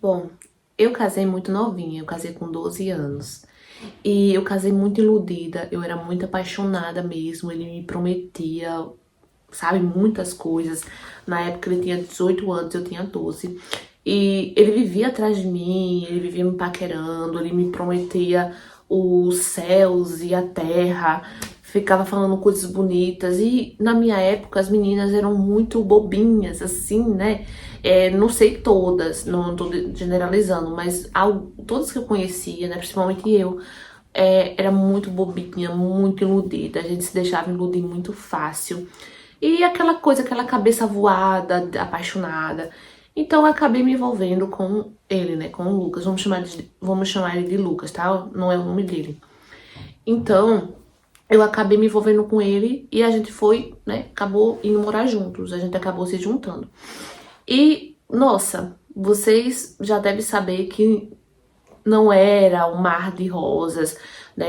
Bom, eu casei muito novinha, eu casei com 12 anos. E eu casei muito iludida, eu era muito apaixonada mesmo, ele me prometia, sabe, muitas coisas. Na época ele tinha 18 anos, eu tinha 12. E ele vivia atrás de mim, ele vivia me paquerando, ele me prometia os céus e a terra, ficava falando coisas bonitas. E na minha época as meninas eram muito bobinhas, assim, né? Não sei todas, não tô generalizando, mas todas que eu conhecia, né, principalmente eu, era muito bobinha, muito iludida, a gente se deixava iludir muito fácil. E aquela coisa, aquela cabeça voada, apaixonada. Então eu acabei me envolvendo com ele, né, com o Lucas. Vamos chamar ele de Lucas, tá? Não é o nome dele. Então, eu acabei me envolvendo com ele e a gente foi, né, acabou indo morar juntos, a gente acabou se juntando. E, nossa, vocês já devem saber que não era um mar de rosas, né?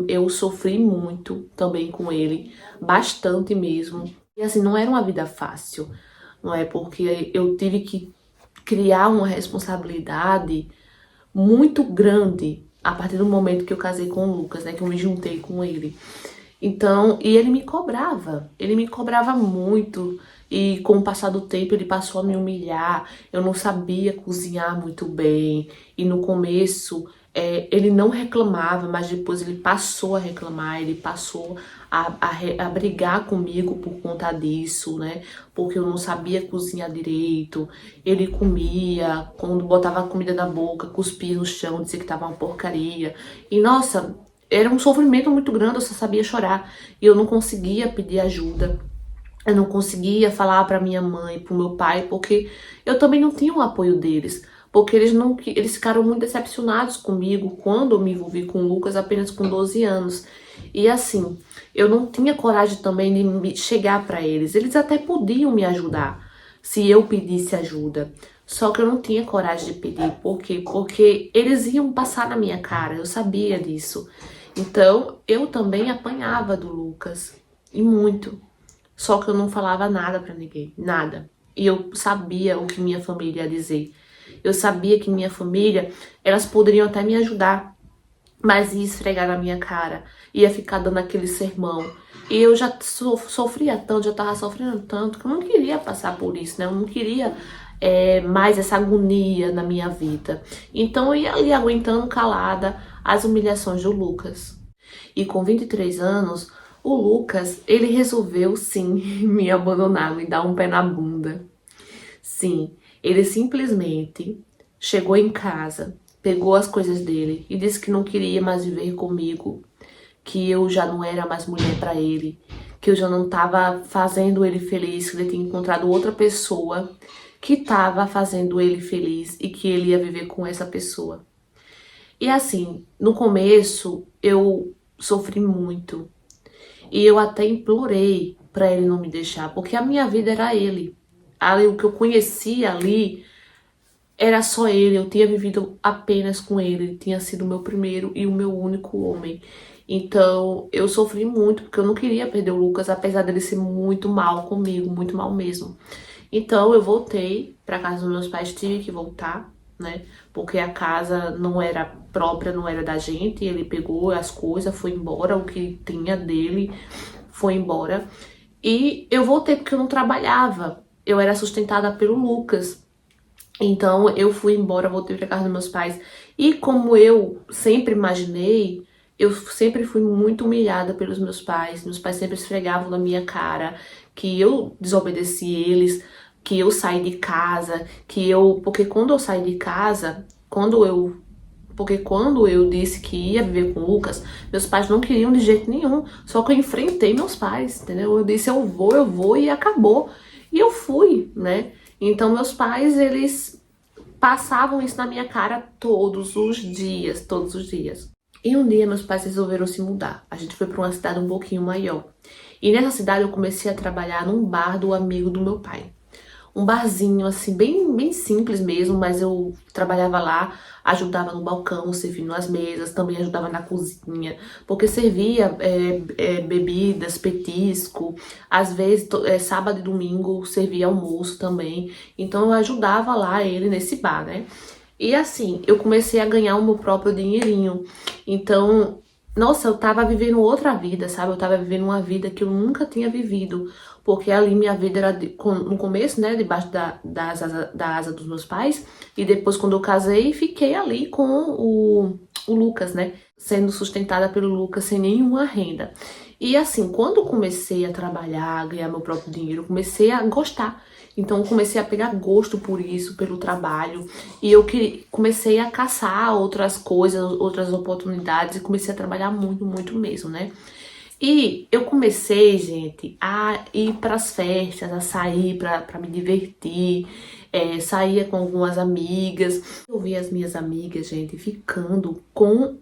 Eu sofri muito também com ele, bastante mesmo. E assim, não era uma vida fácil, não é? Porque eu tive que criar uma responsabilidade muito grande a partir do momento que eu casei com o Lucas, né? Que eu me juntei com ele. Então, e ele me cobrava muito. E com o passar do tempo ele passou a me humilhar. Eu não sabia cozinhar muito bem. E no começo ele não reclamava, mas depois ele passou a reclamar, ele passou a brigar comigo por conta disso, né? Porque eu não sabia cozinhar direito. Ele comia, quando botava a comida na boca, cuspia no chão, dizia que tava uma porcaria. E nossa, era um sofrimento muito grande, eu só sabia chorar. E eu não conseguia pedir ajuda. Eu não conseguia falar pra minha mãe, pro meu pai, porque eu também não tinha o apoio deles. Porque eles ficaram muito decepcionados comigo quando eu me envolvi com o Lucas apenas com 12 anos. E assim, eu não tinha coragem também de chegar pra eles. Eles até podiam me ajudar se eu pedisse ajuda. Só que eu não tinha coragem de pedir. Por quê? Porque eles iam passar na minha cara, eu sabia disso. Então, eu também apanhava do Lucas. E muito. Só que eu não falava nada pra ninguém, nada. E eu sabia o que minha família ia dizer. Eu sabia que minha família, elas poderiam até me ajudar, mas ia esfregar na minha cara, ia ficar dando aquele sermão. E eu já sofria tanto, já tava sofrendo tanto, que eu não queria passar por isso, né? Eu não queria mais essa agonia na minha vida. Então eu ia ali aguentando calada as humilhações do Lucas. E com 23 anos, o Lucas, ele resolveu sim me abandonar, me dar um pé na bunda. Sim, ele simplesmente chegou em casa, pegou as coisas dele e disse que não queria mais viver comigo, que eu já não era mais mulher pra ele, que eu já não tava fazendo ele feliz, que ele tinha encontrado outra pessoa que tava fazendo ele feliz e que ele ia viver com essa pessoa. E assim, no começo eu sofri muito. E eu até implorei pra ele não me deixar, porque a minha vida era ele. Ali, o que eu conhecia ali era só ele, eu tinha vivido apenas com ele, ele tinha sido o meu primeiro e o meu único homem. Então, eu sofri muito, porque eu não queria perder o Lucas, apesar dele ser muito mal comigo, muito mal mesmo. Então, eu voltei pra casa dos meus pais, tive que voltar, né? Porque a casa não era própria, não era da gente, ele pegou as coisas, foi embora, o que tinha dele foi embora. E eu voltei porque eu não trabalhava, eu era sustentada pelo Lucas. Então eu fui embora, voltei pra casa dos meus pais. E como eu sempre imaginei, eu sempre fui muito humilhada pelos meus pais. Meus pais sempre esfregavam na minha cara que eu desobedeci eles, que eu saí de casa, que eu. Porque quando eu saí de casa, quando eu disse que ia viver com o Lucas, meus pais não queriam de jeito nenhum. Só que eu enfrentei meus pais, entendeu? Eu disse, eu vou e acabou. E eu fui, né? Então meus pais, eles passavam isso na minha cara todos os dias, todos os dias. E um dia meus pais resolveram se mudar. A gente foi para uma cidade um pouquinho maior. E nessa cidade eu comecei a trabalhar num bar do amigo do meu pai. Um barzinho, assim, bem simples mesmo, mas eu trabalhava lá, ajudava no balcão, servindo as mesas, também ajudava na cozinha, porque servia bebidas, petisco, às vezes sábado e domingo servia almoço também, então eu ajudava lá ele nesse bar, né? E assim, eu comecei a ganhar o meu próprio dinheirinho. Então, nossa, eu tava vivendo outra vida, sabe? Eu tava vivendo uma vida que eu nunca tinha vivido. Porque ali minha vida era no começo, né? Debaixo da asa dos meus pais. E depois, quando eu casei, fiquei ali com o Lucas, né? Sendo sustentada pelo Lucas sem nenhuma renda. E assim, quando eu comecei a trabalhar, a ganhar meu próprio dinheiro, eu comecei a gostar. Então, eu comecei a pegar gosto por isso, pelo trabalho. E eu comecei a caçar outras coisas, outras oportunidades. E comecei a trabalhar muito, muito mesmo, né? E eu comecei, gente, a ir pras festas, a sair pra me divertir. Saía com algumas amigas. Eu vi as minhas amigas, gente, ficando com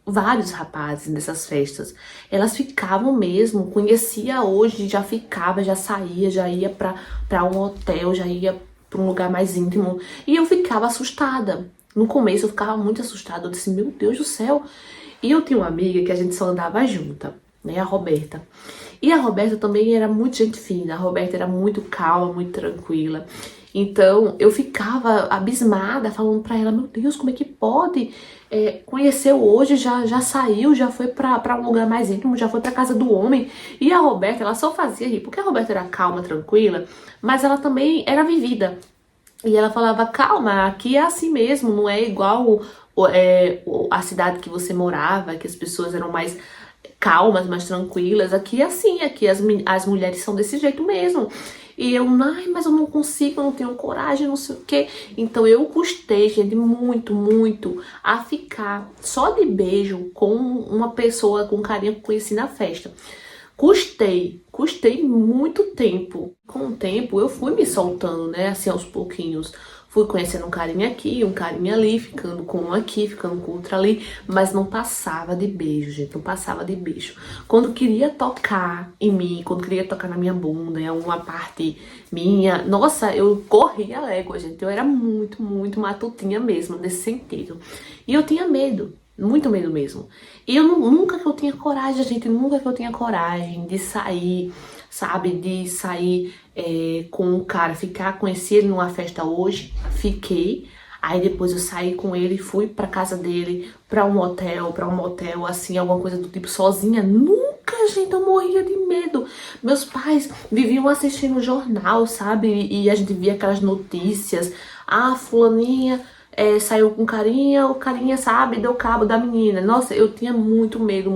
vários rapazes nessas festas. Elas ficavam mesmo, conhecia hoje, já ficava, já saía, já ia pra um hotel, já ia pra um lugar mais íntimo. E eu ficava assustada. No começo eu ficava muito assustada. Eu disse, meu Deus do céu. E eu tinha uma amiga que a gente só andava junta, né? A Roberta. E a Roberta também era muito gente fina. A Roberta era muito calma, muito tranquila. Então, eu ficava abismada, falando pra ela, meu Deus, como é que pode? Conheceu hoje, já saiu, já foi pra um lugar mais íntimo, já foi pra casa do homem. E a Roberta, ela só fazia rir, porque a Roberta era calma, tranquila, mas ela também era vivida. E ela falava, calma, aqui é assim mesmo, não é igual a cidade que você morava, que as pessoas eram mais calmas, mais tranquilas. Aqui é assim, aqui as mulheres são desse jeito mesmo. E eu, ai, mas eu não consigo, eu não tenho coragem, não sei o quê. Então eu custei, gente, muito, muito a ficar só de beijo com uma pessoa com carinha que eu conheci na festa. Custei muito tempo. Com o tempo eu fui me soltando, né, assim aos pouquinhos. Fui conhecendo um carinha aqui, um carinha ali, ficando com um aqui, ficando com outro ali, mas não passava de beijo, gente, não passava de beijo. Quando queria tocar em mim, quando queria tocar na minha bunda, em alguma parte minha, nossa, eu corria a légua, gente. Eu era muito, muito matutinha mesmo, nesse sentido. E eu tinha medo. Muito medo mesmo. E eu nunca que eu tinha coragem, gente, nunca que eu tinha coragem de sair, sabe? De sair com um cara, ficar, conheci ele numa festa hoje, fiquei. Aí depois eu saí com ele, fui pra casa dele, pra um motel, assim, alguma coisa do tipo, sozinha. Nunca, gente, eu morria de medo. Meus pais viviam assistindo o jornal, sabe? E a gente via aquelas notícias. Ah, fulaninha saiu com carinha, o carinha, sabe, deu cabo da menina. Nossa, eu tinha muito medo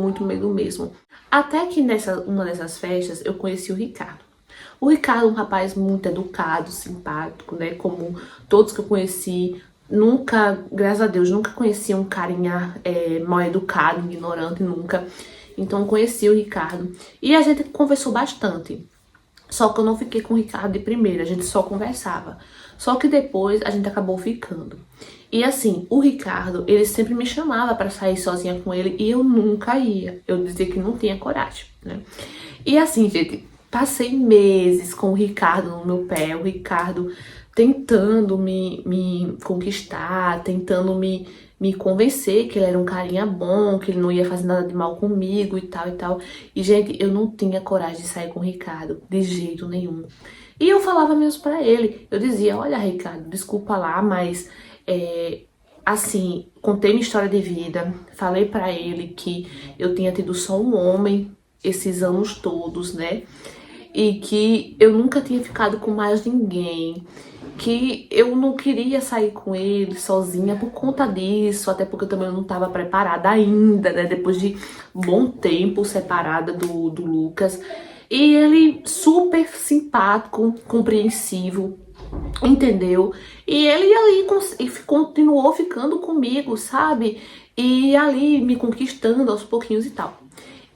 mesmo. Até que uma dessas festas eu conheci o Ricardo. O Ricardo é um rapaz muito educado, simpático, né? Como todos que eu conheci, nunca, graças a Deus, nunca conheci um carinha mal educado, ignorante, nunca. Então eu conheci o Ricardo e a gente conversou bastante. Só que eu não fiquei com o Ricardo de primeira, a gente só conversava. Só que depois a gente acabou ficando. E assim, o Ricardo, ele sempre me chamava pra sair sozinha com ele e eu nunca ia. Eu dizia que não tinha coragem, né? E assim, gente, passei meses com o Ricardo no meu pé, o Ricardo tentando me conquistar, tentando me convencer que ele era um carinha bom, que ele não ia fazer nada de mal comigo e tal e tal. E, gente, eu não tinha coragem de sair com o Ricardo, de jeito nenhum. E eu falava mesmo pra ele, eu dizia, olha, Ricardo, desculpa lá, mas assim, contei minha história de vida, falei pra ele que eu tinha tido só um homem esses anos todos, né? E que eu nunca tinha ficado com mais ninguém, que eu não queria sair com ele sozinha por conta disso, até porque eu também não estava preparada ainda, né? Depois de bom tempo separada do Lucas. E ele super simpático, compreensivo, entendeu? E ele ali continuou ficando comigo, sabe? E ali me conquistando aos pouquinhos e tal.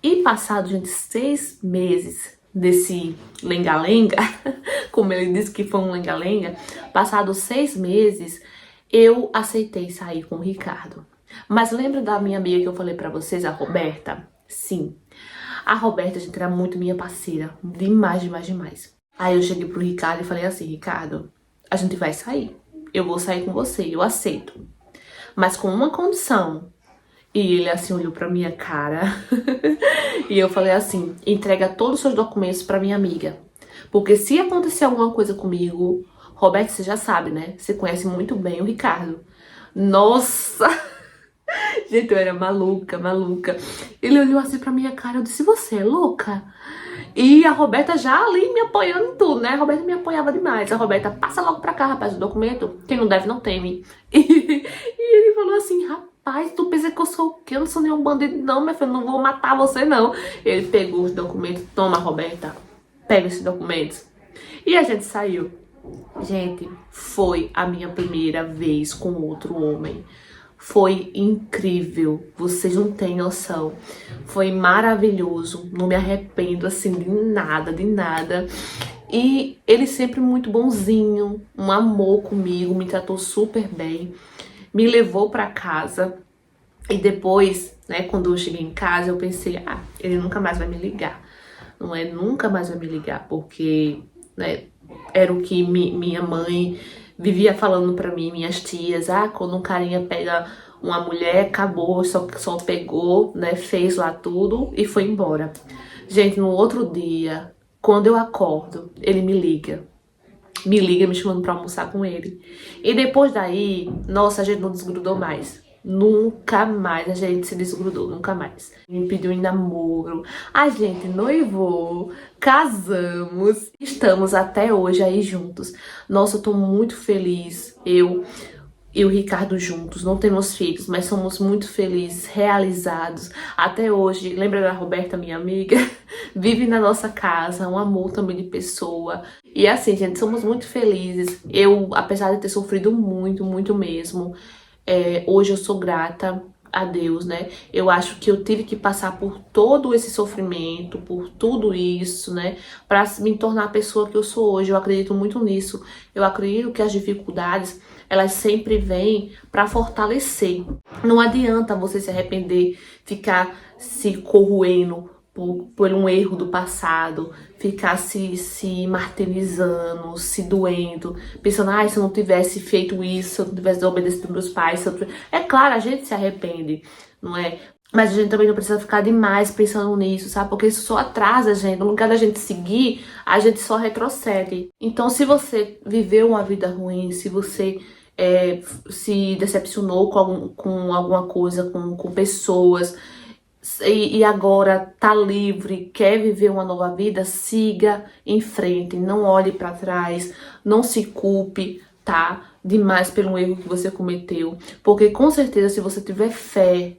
E passado, gente, 6 meses desse lenga-lenga, como ele disse que foi um lenga-lenga, passados 6 meses, eu aceitei sair com o Ricardo. Mas lembra da minha amiga que eu falei pra vocês, a Roberta? Sim. A Roberta, gente, era muito minha parceira. Demais, demais, demais. Aí eu cheguei pro Ricardo e falei assim, Ricardo, a gente vai sair. Eu vou sair com você, eu aceito. Mas com uma condição. E ele assim olhou pra minha cara e eu falei assim, entrega todos os seus documentos pra minha amiga. Porque se acontecer alguma coisa comigo, Roberto, você já sabe, né? Você conhece muito bem o Ricardo. Nossa! Gente, eu era maluca, maluca. Ele olhou assim pra minha cara, eu disse, você é louca? E a Roberta já ali me apoiando em tudo, né? A Roberta me apoiava demais. A Roberta, passa logo pra cá, rapaz, o documento. Quem não deve, não teme. E ele falou assim, rapaz, tu pensa que eu sou o quê? Eu não sou nenhum bandido, não, meu filho, não vou matar você, não. Ele pegou os documentos, toma, Roberta, pega esses documentos. E a gente saiu. Gente, foi a minha primeira vez com outro homem. Foi incrível, vocês não têm noção. Foi maravilhoso, não me arrependo assim de nada, de nada. E ele sempre muito bonzinho, um amor comigo, me tratou super bem, me levou pra casa. E depois, né, quando eu cheguei em casa, eu pensei, ele nunca mais vai me ligar. Não é, nunca mais vai me ligar, porque, né, era o que minha mãe vivia falando pra mim, minhas tias, quando um carinha pega uma mulher, acabou, só pegou, né, fez lá tudo e foi embora. Gente, no outro dia, quando eu acordo, ele me liga me chamando pra almoçar com ele. E depois daí, nossa, a gente não desgrudou mais. Nunca mais a gente se desgrudou, nunca mais. Me pediu em namoro, a gente noivou, casamos, estamos até hoje aí juntos. Nossa, eu tô muito feliz, eu e o Ricardo juntos, não temos filhos, mas somos muito felizes, realizados. Até hoje, lembra da Roberta, minha amiga? Vive na nossa casa, um amor também de pessoa. E assim, gente, somos muito felizes. Eu, apesar de ter sofrido muito, muito mesmo, hoje eu sou grata a Deus, né? Eu acho que eu tive que passar por todo esse sofrimento, por tudo isso, né? Pra me tornar a pessoa que eu sou hoje. Eu acredito muito nisso. Eu acredito que as dificuldades, elas sempre vêm pra fortalecer. Não adianta você se arrepender, ficar se corroendo por um erro do passado, ficar se martirizando, se doendo, pensando, se eu não tivesse feito isso, se eu não tivesse obedecido meus pais, é claro, a gente se arrepende, não é? Mas a gente também não precisa ficar demais pensando nisso, sabe? Porque isso só atrasa a gente. No lugar da gente seguir, a gente só retrocede. Então, se você viveu uma vida ruim, se você se decepcionou com alguma coisa, com pessoas, e agora tá livre, quer viver uma nova vida, siga em frente, não olhe para trás, não se culpe, tá? Demais pelo erro que você cometeu, porque com certeza se você tiver fé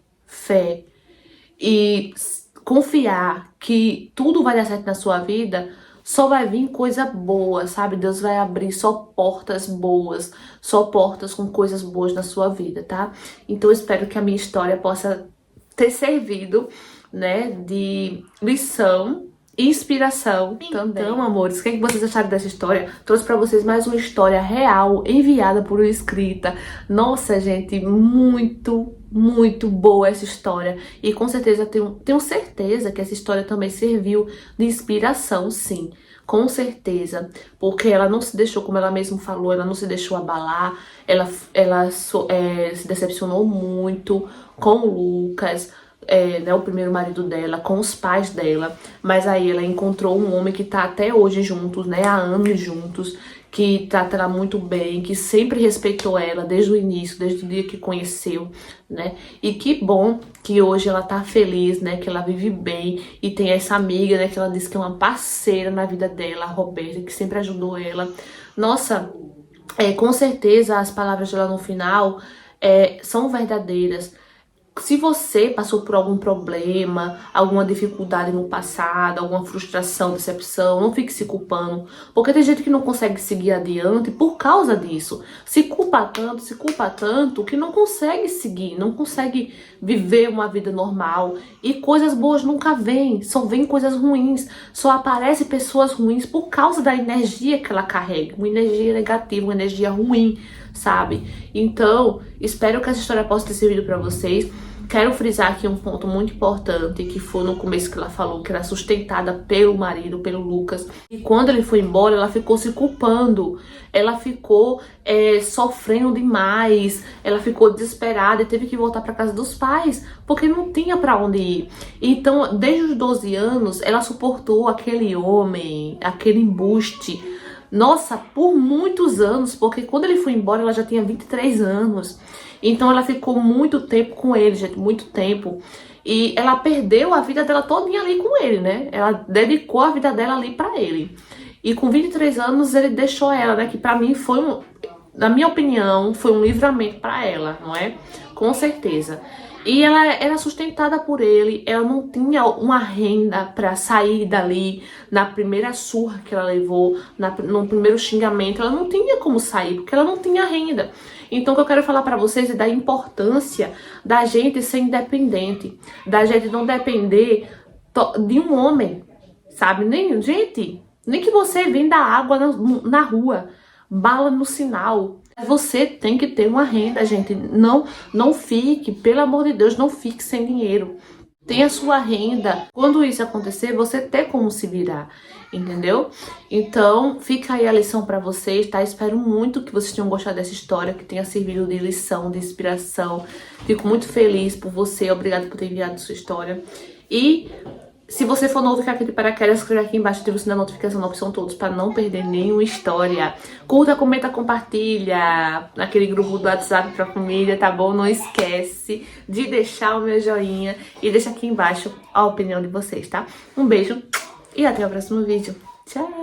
e confiar que tudo vai dar certo na sua vida, só vai vir coisa boa, sabe? Deus vai abrir só portas boas, só portas com coisas boas na sua vida, tá? Então eu espero que a minha história possa ter servido, né, de lição e inspiração também. Então, amores, o que vocês acharam dessa história? Trouxe pra vocês mais uma história real, enviada por escrita. Nossa, gente, muito, muito boa essa história. E com certeza, tenho certeza que essa história também serviu de inspiração, sim. Com certeza, porque ela não se deixou, como ela mesma falou, ela não se deixou abalar, ela se decepcionou muito com o Lucas, né, o primeiro marido dela, com os pais dela, mas aí ela encontrou um homem que tá até hoje juntos, né, há anos juntos, que trata ela muito bem, que sempre respeitou ela desde o início, desde o dia que conheceu, né? E que bom que hoje ela tá feliz, né? Que ela vive bem e tem essa amiga, né? Que ela disse que é uma parceira na vida dela, a Roberta, que sempre ajudou ela. Nossa, com certeza as palavras dela no final são verdadeiras. Se você passou por algum problema, alguma dificuldade no passado, alguma frustração, decepção, não fique se culpando. Porque tem gente que não consegue seguir adiante por causa disso. Se culpa tanto, que não consegue seguir, não consegue viver uma vida normal. E coisas boas nunca vêm, só vêm coisas ruins. Só aparecem pessoas ruins por causa da energia que ela carrega. Uma energia negativa, uma energia ruim, sabe? Então, espero que essa história possa ter servido pra vocês. Quero frisar aqui um ponto muito importante, que foi no começo que ela falou, que era sustentada pelo marido, pelo Lucas. E quando ele foi embora, ela ficou se culpando. Ela ficou sofrendo demais. Ela ficou desesperada e teve que voltar para casa dos pais, porque não tinha para onde ir. Então, desde os 12 anos, ela suportou aquele homem, aquele embuste, Nossa, por muitos anos, porque quando ele foi embora ela já tinha 23 anos. Então ela ficou muito tempo com ele, gente, muito tempo. E ela perdeu a vida dela todinha ali com ele, né? Ela dedicou a vida dela ali pra ele. E com 23 anos ele deixou ela, né? Que pra mim foi na minha opinião, foi um livramento pra ela, não é? Com certeza. E ela era sustentada por ele, ela não tinha uma renda pra sair dali na primeira surra que ela levou, no primeiro xingamento, ela não tinha como sair, porque ela não tinha renda. Então o que eu quero falar pra vocês é da importância da gente ser independente, da gente não depender de um homem, sabe? Nem que você venda água na rua, bala no sinal. Você tem que ter uma renda, gente. Não fique, pelo amor de Deus, não fique sem dinheiro. Tenha sua renda. Quando isso acontecer, você tem como se virar, entendeu? Então, fica aí a lição pra vocês, tá? Espero muito que vocês tenham gostado dessa história, que tenha servido de lição, de inspiração. Fico muito feliz por você, obrigada por ter enviado sua história. E se você for novo e quer aqui de paraquedas, escreve aqui embaixo, ativa o sininho da notificação na opção todos para não perder nenhuma história. Curta, comenta, compartilha naquele grupo do WhatsApp pra família, tá bom? Não esquece de deixar o meu joinha e deixa aqui embaixo a opinião de vocês, tá? Um beijo e até o próximo vídeo. Tchau!